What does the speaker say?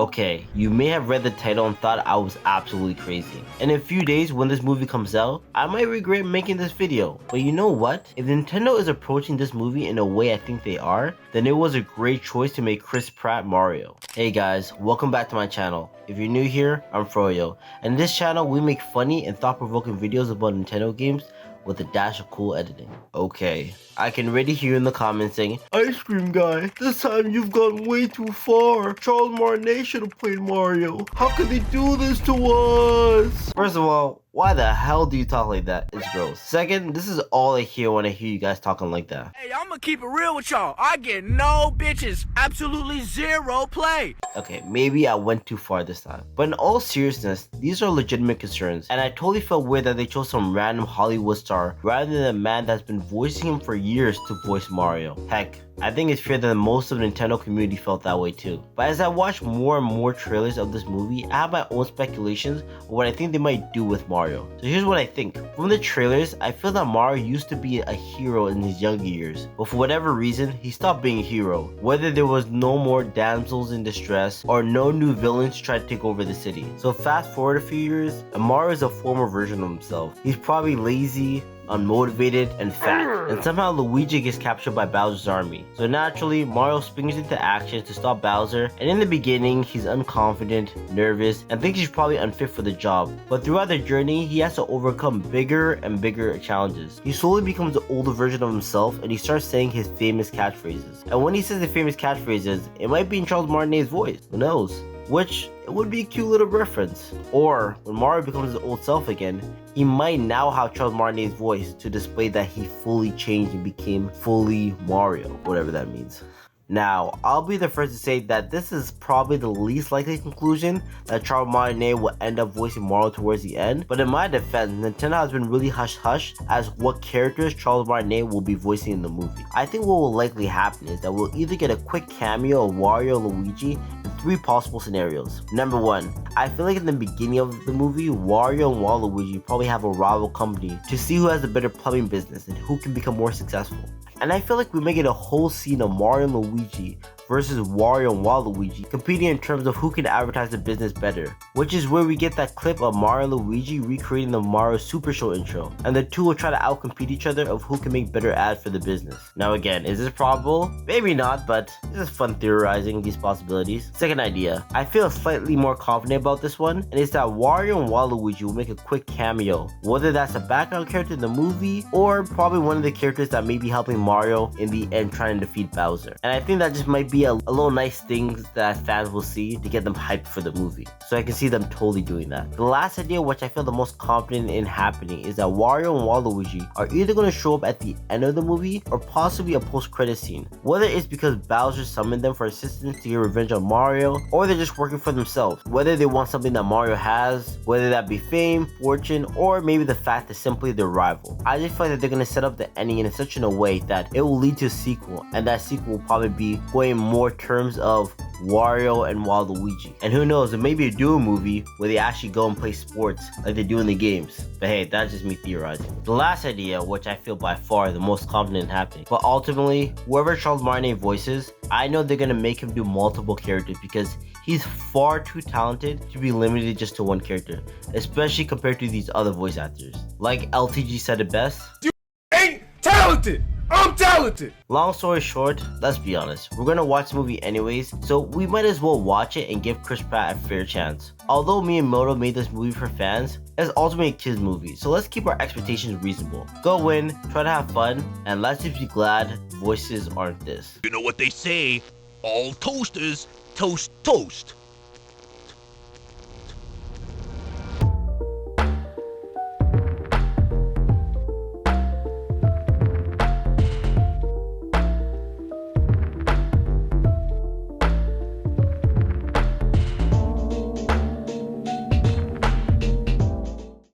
Okay, you may have read the title and thought I was absolutely crazy. And in a few days when this movie comes out, I might regret making this video. But you know what? If Nintendo is approaching this movie in a way I think they are, then it was a great choice to make Chris Pratt Mario. Hey guys, welcome back to my channel. If you're new here, I'm Froyo. And in this channel, we make funny and thought-provoking videos about Nintendo games with a dash of cool editing. Okay, I can already hear in the comments saying, "Ice cream guy, this time you've gone way too far. Charles Martinet should have played Mario. How could they do this to us?" First of all, why the hell do you talk like that? It's gross. Second, this is all I hear when I hear you guys talking like that. Hey, I'm gonna keep it real with y'all. I get no bitches. Absolutely zero play. Okay, maybe I went too far this time. But in all seriousness, these are legitimate concerns, and I totally felt weird that they chose some random Hollywood star rather than a man that's been voicing him for years to voice Mario. Heck, I think it's fair that most of the Nintendo community felt that way too. But as I watch more and more trailers of this movie, I have my own speculations of what I think they might do with Mario. So here's what I think. From the trailers, I feel that Mario used to be a hero in his younger years, but for whatever reason, he stopped being a hero. Whether there was no more damsels in distress or no new villains tried to take over the city. So fast forward a few years, and Mario is a former version of himself. He's probably lazy, unmotivated, and fat, and somehow Luigi gets captured by Bowser's army. So naturally, Mario springs into action to stop Bowser, and in the beginning, he's unconfident, nervous, and thinks he's probably unfit for the job. But throughout the journey, he has to overcome bigger and bigger challenges. He slowly becomes an older version of himself, and he starts saying his famous catchphrases. And when he says the famous catchphrases, it might be in Charles Martinet's voice, who knows? Which, it would be a cute little reference. Or, when Mario becomes his old self again, he might now have Charles Martinet's voice to display that he fully changed and became fully Mario, whatever that means. Now, I'll be the first to say that this is probably the least likely conclusion, that Charles Martinet will end up voicing Mario towards the end, but in my defense, Nintendo has been really hush-hush as what characters Charles Martinet will be voicing in the movie. I think what will likely happen is that we'll either get a quick cameo of Wario and Luigi in 3 possible scenarios. Number 1, I feel like in the beginning of the movie, Wario and Waluigi probably have a rival company to see who has a better plumbing business and who can become more successful. And I feel like we may get a whole scene of Mario and Luigi versus Wario and Waluigi competing in terms of who can advertise the business better, which is where we get that clip of Mario and Luigi recreating the Mario Super Show intro, and the two will try to outcompete each other of who can make better ads for the business. Now again, is this probable? Maybe not, but this is fun theorizing these possibilities. Second idea, I feel slightly more confident about this one, and it's that Wario and Waluigi will make a quick cameo, whether that's a background character in the movie or probably one of the characters that may be helping Mario in the end trying to defeat Bowser. And I think that just might be a little nice things that fans will see to get them hyped for the movie. So I can see them totally doing that. The last idea, which I feel the most confident in happening, is that Wario and Waluigi are either going to show up at the end of the movie or possibly a post-credit scene. Whether it's because Bowser summoned them for assistance to get revenge on Mario, or they're just working for themselves. Whether they want something that Mario has, whether that be fame, fortune, or maybe the fact that simply their rival. I just feel like that they're going to set up the ending in such a way that it will lead to a sequel, and that sequel will probably be going more terms of Wario and Waluigi. And who knows, it may be a duo movie where they actually go and play sports like they do in the games. But hey, that's just me theorizing. The last idea, which I feel by far the most confident in happening, but ultimately, whoever Charles Martinet voices, I know they're gonna make him do multiple characters because he's far too talented to be limited just to one character, especially compared to these other voice actors. Like LTG said it best, You ain't talented. I'm talented! Long story short, let's be honest, we're gonna watch the movie anyways, so we might as well watch it and give Chris Pratt a fair chance. Although Miyamoto made this movie for fans, it's ultimately a kids movie, so let's keep our expectations reasonable. Go in, try to have fun, and let's just be glad voices aren't this. You know what they say, all toasters toast toast.